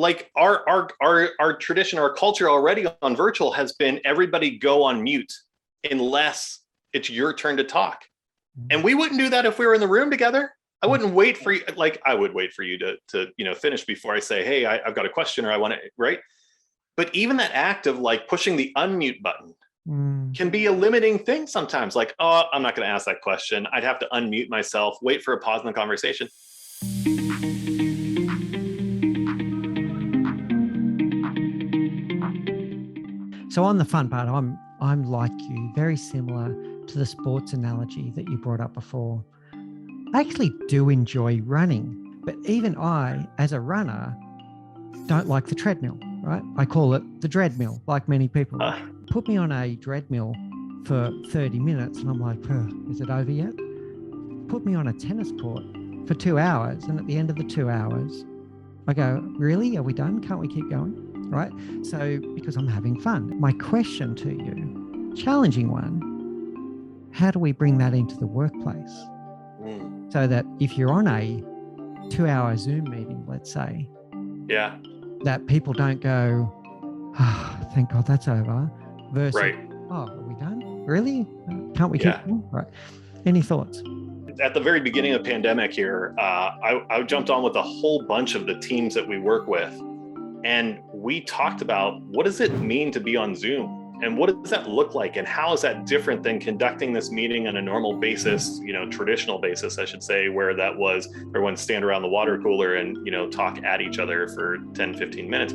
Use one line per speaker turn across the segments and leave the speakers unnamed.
like our tradition, our culture already on virtual has been everybody go on mute unless it's your turn to talk. And we wouldn't do that if we were in the room together. I wouldn't wait for you. Like I would wait for you to finish before I say, hey, I've got a question or I want to, right? But even that act of like pushing the unmute button can be a limiting thing sometimes. Like, oh, I'm not going to ask that question. I'd have to unmute myself, wait for a pause in the conversation.
So on the fun part, I'm like you, very similar to the sports analogy that you brought up before. I actually do enjoy running, but even I, as a runner, don't like the treadmill, right? I call it the dreadmill, like many people. Put me on a treadmill for 30 minutes and I'm like, is it over yet? Put me on a tennis court for 2 hours. And at the end of the 2 hours, I go, really? Are we done? Can't we keep going? Right? So, because I'm having fun. My question to you, challenging one, how do we bring that into the workplace? So that if you're on a 2-hour Zoom meeting, let's say, that people don't go, oh, thank God that's over, versus, oh, are we done? Really? Can't we keep going? Right. Any thoughts?
At the very beginning of the pandemic here, I jumped on with a whole bunch of the teams that we work with. And we talked about what does it mean to be on Zoom and what does that look like? And how is that different than conducting this meeting on a normal basis, traditional basis, I should say, where that was everyone stand around the water cooler and, talk at each other for 10, 15 minutes.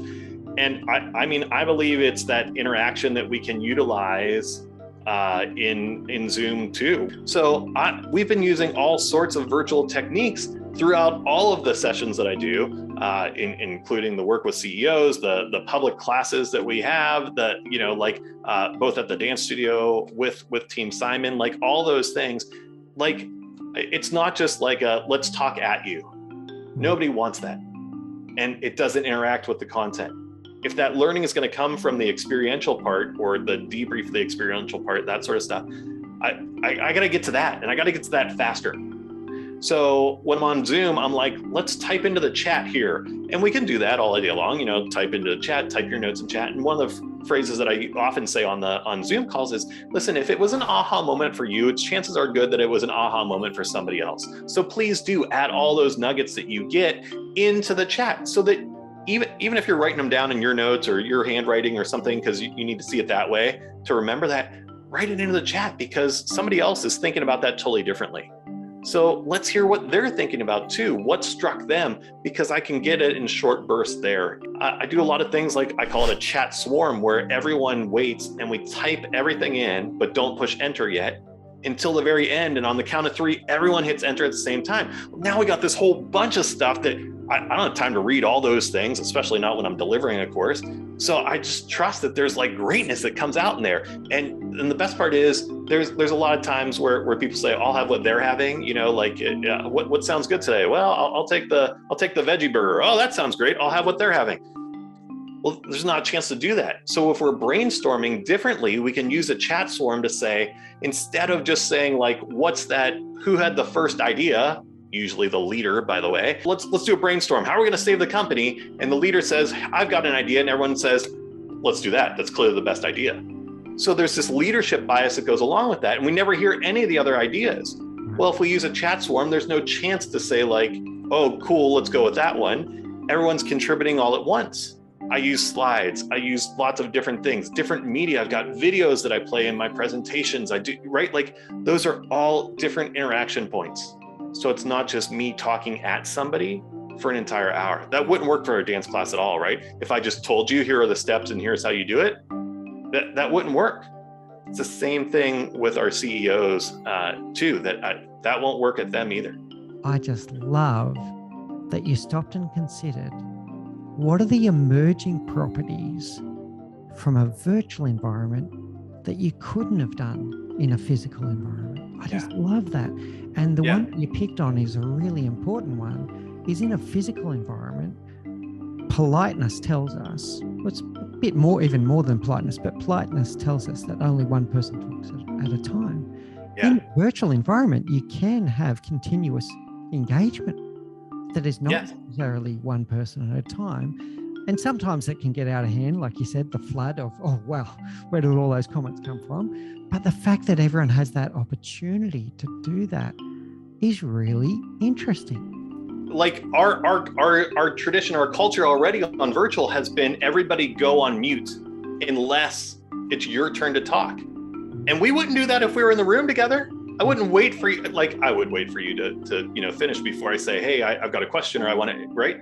And I believe it's that interaction that we can utilize in Zoom too. So we've been using all sorts of virtual techniques throughout all of the sessions that I do, including the work with CEOs, the public classes that we have, both at the dance studio with Team Simon, like all those things. Like, it's not just like let's talk at you. Nobody wants that. And it doesn't interact with the content. If that learning is going to come from the experiential part or the debrief of the experiential part, that sort of stuff, I got to get to that, and I got to get to that faster. So when I'm on Zoom, I'm like, let's type into the chat here. And we can do that all day long, type into the chat, type your notes in chat. And one of the phrases that I often say on Zoom calls is, listen, if it was an aha moment for you, chances are good that it was an aha moment for somebody else. So please do add all those nuggets that you get into the chat so that even if you're writing them down in your notes or your handwriting or something, because you need to see it that way, to remember that, write it into the chat because somebody else is thinking about that totally differently. So let's hear what they're thinking about too. What struck them, because I can get it in short bursts there. I do a lot of things like I call it a chat swarm, where everyone waits and we type everything in, but don't push enter yet until the very end. And on the count of 3, everyone hits enter at the same time. Now we got this whole bunch of stuff that I don't have time to read all those things, especially not when I'm delivering a course. So I just trust that there's like greatness that comes out in there. And the best part is there's a lot of times where people say, I'll have what they're having, what sounds good today? Well, I'll take the veggie burger. Oh, that sounds great. I'll have what they're having. Well, there's not a chance to do that. So if we're brainstorming differently, we can use a chat swarm to say, instead of just saying like, who had the first idea? Usually the leader, by the way. Let's do a brainstorm. How are we going to save the company? And the leader says, I've got an idea. And everyone says, let's do that. That's clearly the best idea. So there's this leadership bias that goes along with that. And we never hear any of the other ideas. Well, if we use a chat swarm, there's no chance to say like, oh, cool, let's go with that one. Everyone's contributing all at once. I use slides. I use lots of different things, different media. I've got videos that I play in my presentations. I do, right? Like those are all different interaction points. So it's not just me talking at somebody for an entire hour. That wouldn't work for a dance class at all, right? If I just told you, here are the steps and here's how you do it, that wouldn't work. It's the same thing with our CEOs too, that won't work at them either.
I just love that you stopped and considered, what are the emerging properties from a virtual environment that you couldn't have done in a physical environment? I just love that. And the one that you picked on is a really important one, is in a physical environment, politeness tells us, it's a bit more, even more than politeness, but politeness tells us that only one person talks at a time. Yeah. In a virtual environment, you can have continuous engagement that is not necessarily one person at a time. And sometimes it can get out of hand, like you said, the flood of, oh, wow, where did all those comments come from? But the fact that everyone has that opportunity to do that is really interesting.
Like our tradition, our culture already on virtual has been everybody go on mute unless it's your turn to talk. And we wouldn't do that if we were in the room together. I wouldn't wait for you. Like I would wait for you to finish before I say, hey, I've got a question or I want to, right?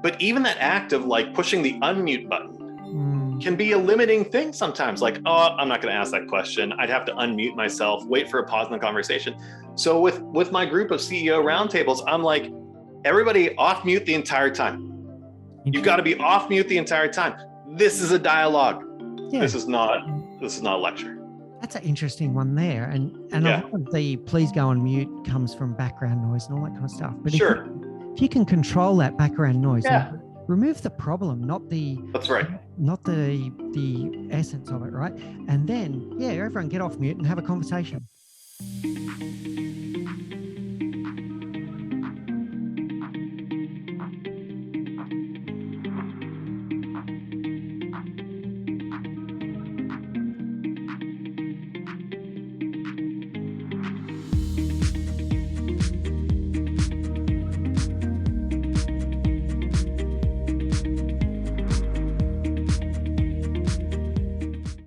But even that act of like pushing the unmute button can be a limiting thing sometimes. Like, oh, I'm not going to ask that question. I'd have to unmute myself, wait for a pause in the conversation. So with my group of CEO roundtables, I'm like, everybody off mute the entire time. You've got to be off mute the entire time. This is a dialogue. Yeah. This is not a lecture.
That's an interesting one there. And a lot of the please go on mute comes from background noise and all that kind of stuff. But
sure.
If you can control that background noise, remove the problem, not the essence of it, right? And then, everyone get off mute and have a conversation.